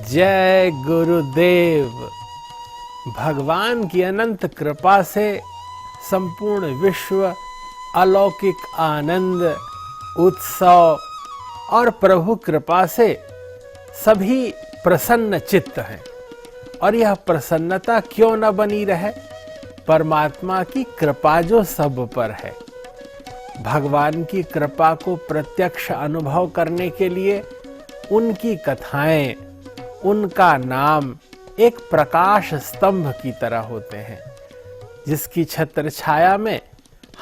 जय गुरुदेव। भगवान की अनंत कृपा से संपूर्ण विश्व अलौकिक आनंद, उत्सव और प्रभु कृपा से सभी प्रसन्न चित्त हैं। और यह प्रसन्नता क्यों न बनी रहे? परमात्मा की कृपा जो सब पर है। भगवान की कृपा को प्रत्यक्ष अनुभव करने के लिए उनकी कथाएं, उनका नाम एक प्रकाश स्तंभ की तरह होते हैं, जिसकी छत्र छाया में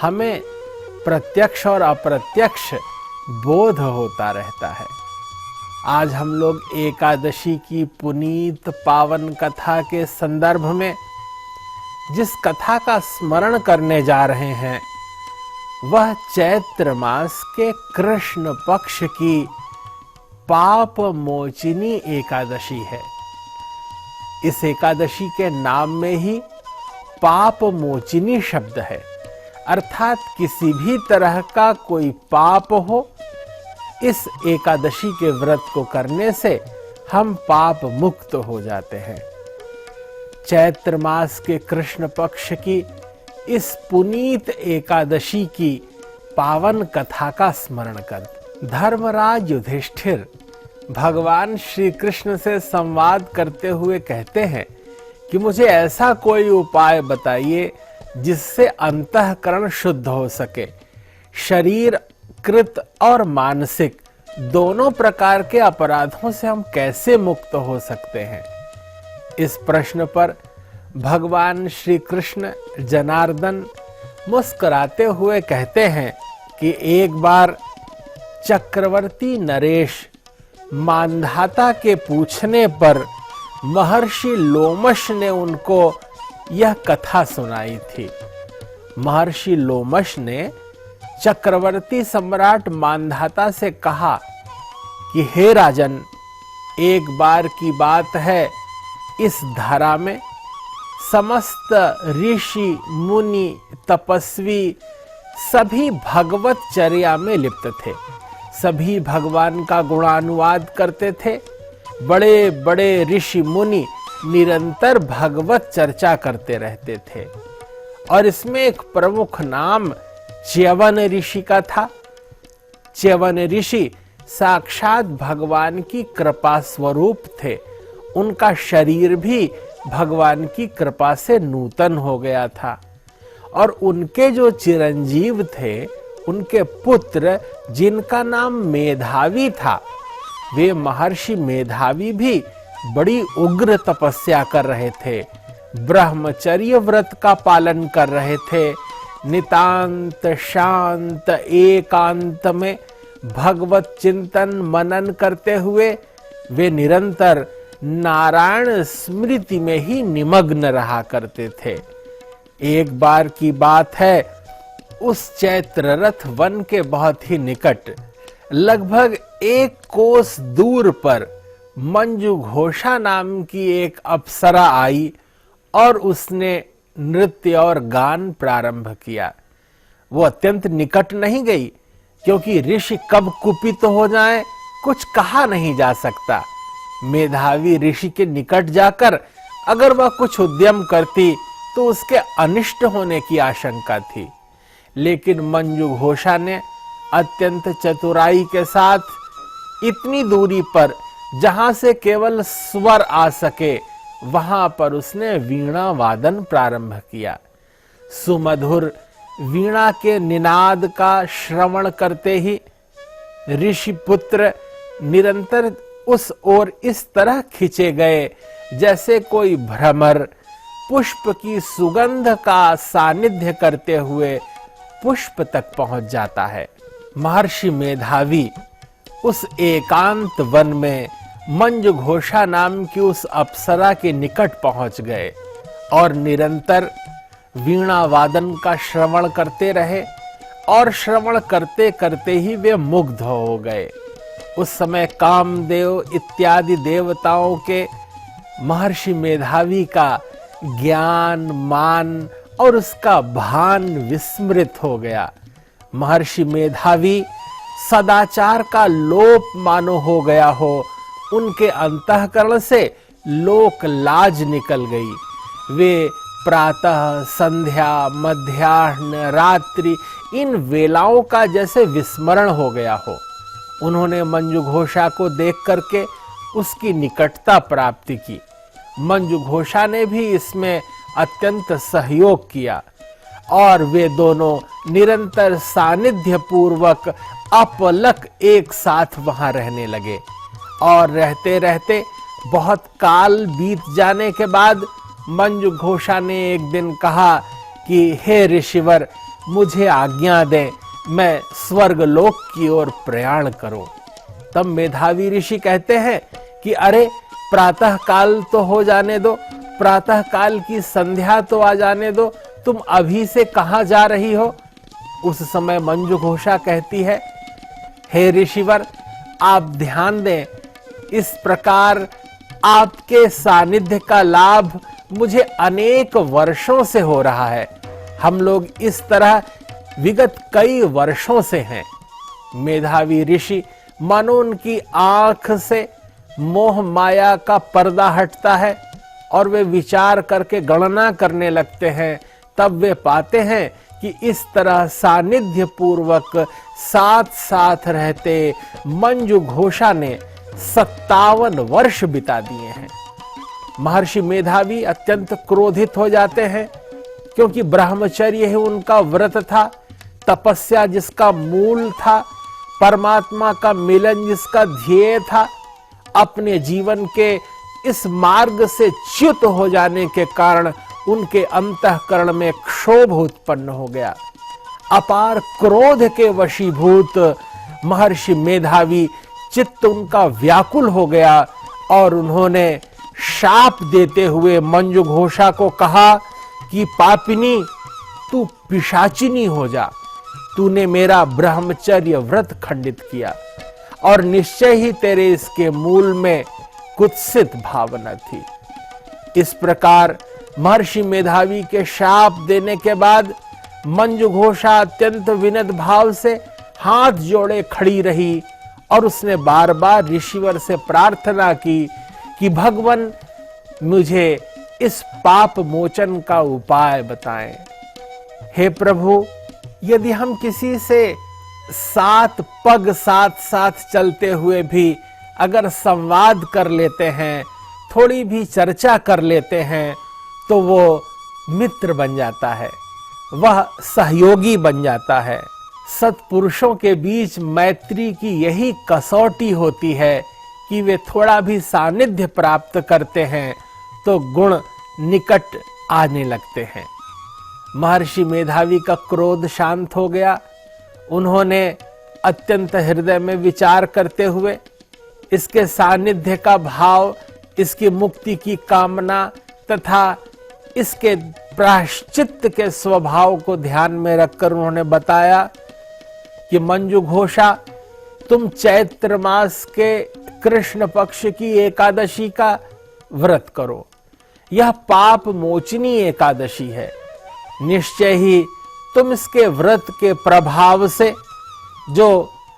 हमें प्रत्यक्ष और अप्रत्यक्ष बोध होता रहता है। आज हम लोग एकादशी की पुनीत पावन कथा के संदर्भ में जिस कथा का स्मरण करने जा रहे हैं वह चैत्र मास के कृष्ण पक्ष की पाप मोचिनी एकादशी है। इस एकादशी के नाम में ही पाप मोचिनी शब्द है, अर्थात किसी भी तरह का कोई पाप हो, इस एकादशी के व्रत को करने से हम पाप मुक्त हो जाते हैं। चैत्र मास के कृष्ण पक्ष की इस पुनीत एकादशी की पावन कथा का स्मरण कर धर्मराज युधिष्ठिर भगवान श्री कृष्ण से संवाद करते हुए कहते हैं कि मुझे ऐसा कोई उपाय बताइए जिससे अंतःकरण शुद्ध हो सके। शरीर कृत और मानसिक दोनों प्रकार के अपराधों से हम कैसे मुक्त हो सकते हैं? इस प्रश्न पर भगवान श्री कृष्ण जनार्दन मुस्कुराते हुए कहते हैं कि एक बार चक्रवर्ती नरेश मांधाता के पूछने पर महर्षि लोमश ने उनको यह कथा सुनाई थी। महर्षि लोमश ने चक्रवर्ती सम्राट मांधाता से कहा कि हे राजन, एक बार की बात है, इस धरा में समस्त ऋषि मुनि तपस्वी सभी भगवत चर्या में लिप्त थे। सभी भगवान का गुणानुवाद करते थे। बड़े बड़े ऋषि मुनि निरंतर भगवत चर्चा करते रहते थे। और इसमें एक प्रमुख नाम च्यवन ऋषि का था। च्यवन ऋषि साक्षात भगवान की कृपा स्वरूप थे। उनका शरीर भी भगवान की कृपा से नूतन हो गया था। और उनके जो चिरंजीव थे, उनके पुत्र जिनका नाम मेधावी था, वे महर्षि मेधावी भी बड़ी उग्र तपस्या कर रहे थे, ब्रह्मचर्य व्रत का पालन कर रहे थे। नितांत शांत एकांत में भगवत चिंतन मनन करते हुए वे निरंतर नारायण स्मृति में ही निमग्न रहा करते थे। एक बार की बात है, उस चैत्र रथ वन के बहुत ही निकट, लगभग 1 कोस दूर पर मंजू घोषा नाम की एक अप्सरा आई और उसने नृत्य और गान प्रारंभ किया। वो अत्यंत निकट नहीं गई, क्योंकि ऋषि कब कुपित हो जाए कुछ कहा नहीं जा सकता। मेधावी ऋषि के निकट जाकर अगर वह कुछ उद्यम करती तो उसके अनिष्ट होने की आशंका थी। लेकिन मंजू घोषा ने अत्यंत चतुराई के साथ इतनी दूरी पर, जहां से केवल स्वर आ सके, वहां पर उसने वीणा वादन प्रारंभ किया। सुमधुर वीणा के निनाद का श्रवण करते ही ऋषि पुत्र निरंतर उस ओर इस तरह खींचे गए जैसे कोई भ्रमर पुष्प की सुगंध का सानिध्य करते हुए पुष्प तक पहुंच जाता है। महर्षि मेधावी उस एकांत वन में मंजू घोषा नाम की उस अप्सरा के निकट पहुंच गए और निरंतर वीणा वादन का श्रवण करते रहे। और श्रवण करते करते ही वे मुग्ध हो गए। उस समय कामदेव इत्यादि देवताओं के महर्षि मेधावी का ज्ञान, मान और उसका भान विस्मृत हो गया। महर्षि मेधावी सदाचार का लोप मानो हो गया हो, उनके अंतःकरण से लोक लाज निकल गई। वे प्रातः, संध्या, मध्याह्न, रात्रि इन वेलाओं का जैसे विस्मरण हो गया हो। उन्होंने मंजू घोषा को देख करके उसकी निकटता प्राप्ति की। मंजू घोषा ने भी इसमें अत्यंत सहयोग किया और वे दोनों निरंतर सानिध्य पूर्वक अपलक एक साथ वहां रहने लगे। और रहते रहते बहुत काल बीत जाने के बाद मंजू घोषा ने एक दिन कहा कि हे ऋषिवर, मुझे आज्ञा दें, मैं स्वर्ग लोक की ओर प्रयाण करूं। तब मेधावी ऋषि कहते हैं कि अरे, प्रातः काल तो हो जाने दो, प्रातः काल की संध्या तो आ जाने दो, तुम अभी से कहां जा रही हो? उस समय मंजू घोषा कहती है, हे ऋषिवर, आप ध्यान दें, इस प्रकार आपके सानिध्य का लाभ मुझे अनेक वर्षों से हो रहा है। हम लोग इस तरह विगत कई वर्षों से हैं। मेधावी ऋषि मानो उनकी आंख से मोह माया का पर्दा हटता है और वे विचार करके गणना करने लगते हैं। तब वे पाते हैं कि इस तरह सानिध्य पूर्वक साथ साथ रहते मंजू घोषा ने 57 वर्ष बिता दिए हैं। महर्षि मेधावी अत्यंत क्रोधित हो जाते हैं, क्योंकि ब्रह्मचर्य ही उनका व्रत था, तपस्या जिसका मूल था, परमात्मा का मिलन जिसका ध्येय था। अपने जीवन के इस मार्ग से च्युत हो जाने के कारण उनके अंतःकरण में क्षोभ उत्पन्न हो गया। अपार क्रोध के वशीभूत महर्षि मेधावी चित्त उनका व्याकुल हो गया और उन्होंने शाप देते हुए मंजू घोषा को कहा कि पापिनी, तू पिशाचिनी हो जा, तूने मेरा ब्रह्मचर्य व्रत खंडित किया और निश्चय ही तेरे इसके मूल में कुत्सित भावना थी। इस प्रकार महर्षि मेधावी के शाप देने के बाद मंजू घोषा अत्यंत विनत भाव से हाथ जोड़े खड़ी रही और उसने बार बार ऋषिवर से प्रार्थना की कि भगवान, मुझे इस पाप मोचन का उपाय बताएं। हे प्रभु, यदि हम किसी से 7 पग साथ साथ चलते हुए भी अगर संवाद कर लेते हैं, थोड़ी भी चर्चा कर लेते हैं, तो वो मित्र बन जाता है, वह सहयोगी बन जाता है। सत्पुरुषों के बीच मैत्री की यही कसौटी होती है कि वे थोड़ा भी सानिध्य प्राप्त करते हैं तो गुण निकट आने लगते हैं। महर्षि मेधावी का क्रोध शांत हो गया। उन्होंने अत्यंत हृदय में विचार करते हुए इसके सानिध्य का भाव, इसकी मुक्ति की कामना तथा इसके प्रायश्चित्त के स्वभाव को ध्यान में रखकर उन्होंने बताया कि मंजू घोषा, तुम चैत्र मास के कृष्ण पक्ष की एकादशी का व्रत करो। यह पाप मोचनी एकादशी है। निश्चय ही तुम इसके व्रत के प्रभाव से जो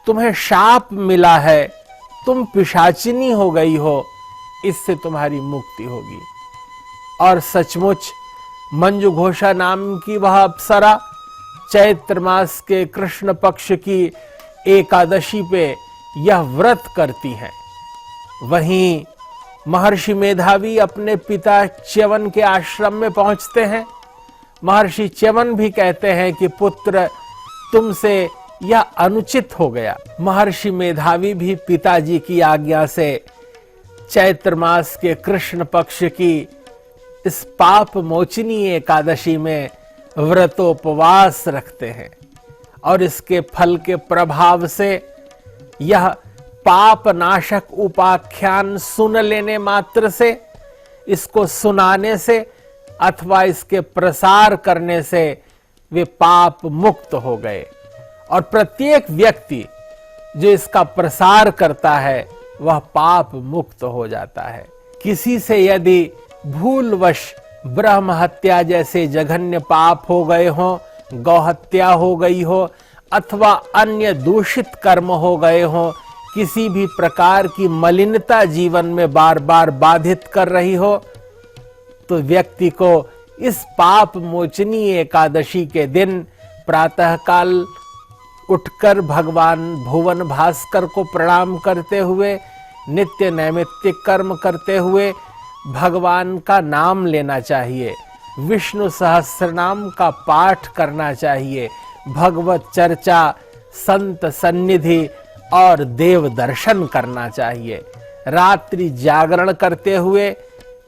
तुम्हें शाप मिला है, तुम पिशाचिनी हो गई हो, इससे तुम्हारी मुक्ति होगी। और सचमुच मंजू घोषा नाम की वह अप्सरा चैत्र मास के कृष्ण पक्ष की एकादशी पे यह व्रत करती हैं। वहीं महर्षि मेधावी अपने पिता च्यवन के आश्रम में पहुंचते हैं। महर्षि च्यवन भी कहते हैं कि पुत्र, तुमसे यह अनुचित हो गया। महर्षि मेधावी भी पिताजी की आज्ञा से चैत्र मास के कृष्ण पक्ष की इस पाप मोचनी एकादशी में व्रतोपवास रखते हैं और इसके फल के प्रभाव से यह पाप नाशक उपाख्यान सुन लेने मात्र से, इसको सुनाने से अथवा इसके प्रसार करने से वे पाप मुक्त हो गए। और प्रत्येक व्यक्ति जो इसका प्रसार करता है वह पाप मुक्त हो जाता है। किसी से यदि भूलवश ब्रह्म हत्या जैसे जघन्य पाप हो गए हों, गौ हत्या हो गई हो अथवा अन्य दूषित कर्म हो गए हों, किसी भी प्रकार की मलिनता जीवन में बार बार बाधित कर रही हो, तो व्यक्ति को इस पाप मोचनी एकादशी के दिन प्रातःकाल उठकर भगवान भुवन भास्कर को प्रणाम करते हुए, नित्य नैमित्तिक कर्म करते हुए भगवान का नाम लेना चाहिए, विष्णु सहस्रनाम का पाठ करना चाहिए, भगवत चर्चा, संत सन्निधि और देव दर्शन करना चाहिए। रात्रि जागरण करते हुए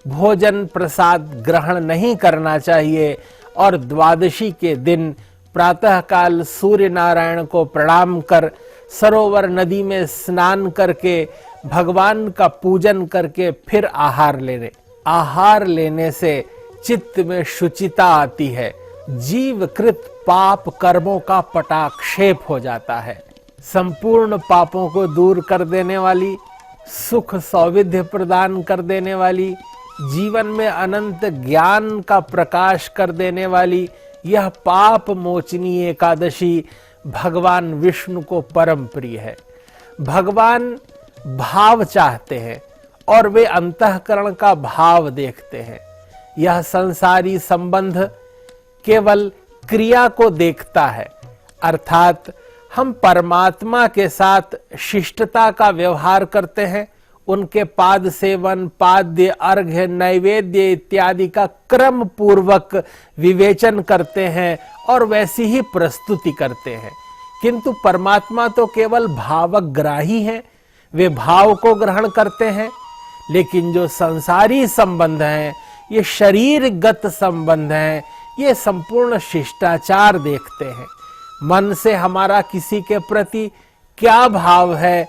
भोजन प्रसाद ग्रहण नहीं करना चाहिए और द्वादशी के दिन प्रातःकाल सूर्य नारायण को प्रणाम कर सरोवर नदी में स्नान करके भगवान का पूजन करके फिर आहार लेने से चित्त में शुचिता आती है, जीवकृत पाप कर्मों का पटाक्षेप हो जाता है। संपूर्ण पापों को दूर कर देने वाली, सुख सौविध्य प्रदान कर देने वाली, जीवन में अनंत ज्ञान का प्रकाश कर देने वाली यह पाप मोचनी एकादशी भगवान विष्णु को परम प्रिय है। भगवान भाव चाहते हैं और वे अंतःकरण का भाव देखते हैं। यह संसारी संबंध केवल क्रिया को देखता है, अर्थात हम परमात्मा के साथ शिष्टता का व्यवहार करते हैं, उनके पाद सेवन, पाद्य, अर्घ्य, नैवेद्य इत्यादि का क्रम पूर्वक विवेचन करते हैं और वैसी ही प्रस्तुति करते हैं। किंतु परमात्मा तो केवल भावग्राही हैं, वे भाव को ग्रहण करते हैं। लेकिन जो संसारी संबंध हैं, ये शरीरगत संबंध हैं, ये संपूर्ण शिष्टाचार देखते हैं। मन से हमारा किसी के प्रति क्या भाव है,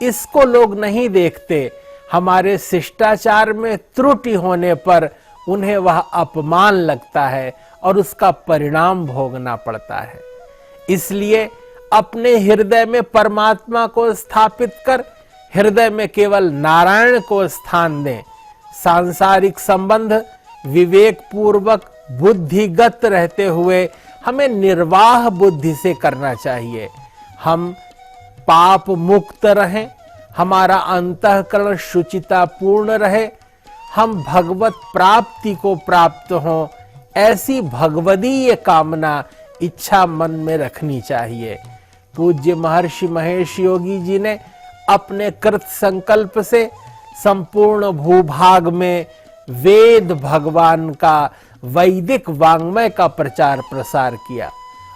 इसको लोग नहीं देखते। हमारे शिष्टाचार में त्रुटि होने पर उन्हें वह अपमान लगता है और उसका परिणाम भोगना पड़ता है। इसलिए अपने हृदय में परमात्मा को स्थापित कर हृदय में केवल नारायण को स्थान दें। सांसारिक संबंध विवेक पूर्वक बुद्धिगत रहते हुए हमें निर्वाह बुद्धि से करना चाहिए। हम पाप मुक्त रहें, हमारा अंतःकरण शुचिता पूर्ण रहे, हम भगवत प्राप्ति को प्राप्त हों, ऐसी भगवदीय कामना इच्छा मन में रखनी चाहिए। पूज्य महर्षि महेश योगी जी ने अपने कृत संकल्प से संपूर्ण भूभाग में वेद भगवान का वैदिक वांग्मय का प्रचार प्रसार किया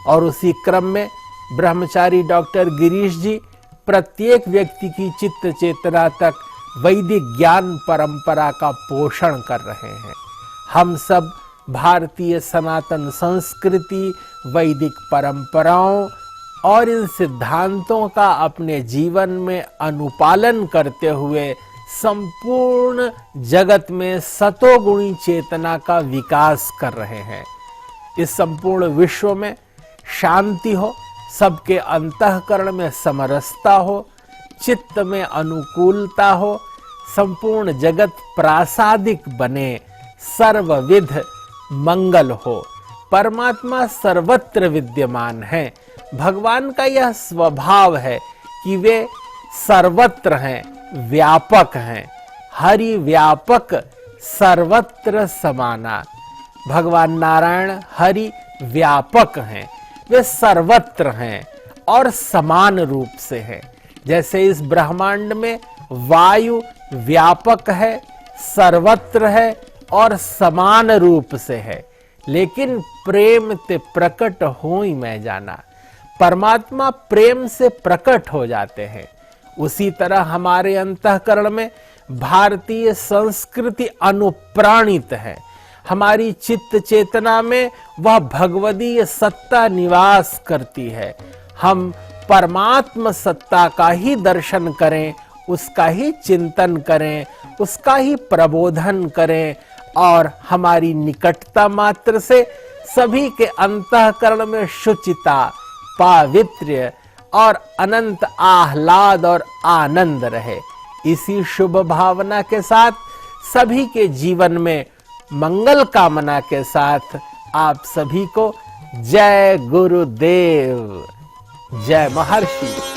और उसी क्रम में ब्रह्मचारी डॉक्टर गिरीश जी प्रत्येक व्यक्ति की चित्त चेतना तक वैदिक ज्ञान परंपरा का पोषण कर रहे हैं। हम सब भारतीय सनातन संस्कृति, वैदिक परंपराओं और इन सिद्धांतों का अपने जीवन में अनुपालन करते हुए संपूर्ण जगत में सतोगुणी चेतना का विकास कर रहे हैं। इस संपूर्ण विश्व में शांति हो, सबके अंतःकरण में समरसता हो, चित्त में अनुकूलता हो, संपूर्ण जगत प्रासादिक बने, सर्वविध मंगल हो। परमात्मा सर्वत्र विद्यमान है। भगवान का यह स्वभाव है कि वे सर्वत्र हैं, व्यापक हैं। हरि व्यापक सर्वत्र समाना। भगवान नारायण हरि व्यापक हैं, वे सर्वत्र हैं और समान रूप से हैं। जैसे इस ब्रह्मांड में वायु व्यापक है, सर्वत्र है और समान रूप से है, लेकिन प्रेम ते प्रकट हो ही मैं जाना। परमात्मा प्रेम से प्रकट हो जाते हैं। उसी तरह हमारे अंतःकरण में भारतीय संस्कृति अनुप्राणित है। हमारी चित्त चेतना में वह भगवदीय सत्ता निवास करती है। हम परमात्म सत्ता का ही दर्शन करें, उसका ही चिंतन करें, उसका ही प्रबोधन करें और हमारी निकटता मात्र से सभी के अंतःकरण में शुचिता, पावित्र्य और अनंत आह्लाद और आनंद रहे। इसी शुभ भावना के साथ सभी के जीवन में मंगल कामना के साथ आप सभी को जय गुरुदेव, जय महर्षि।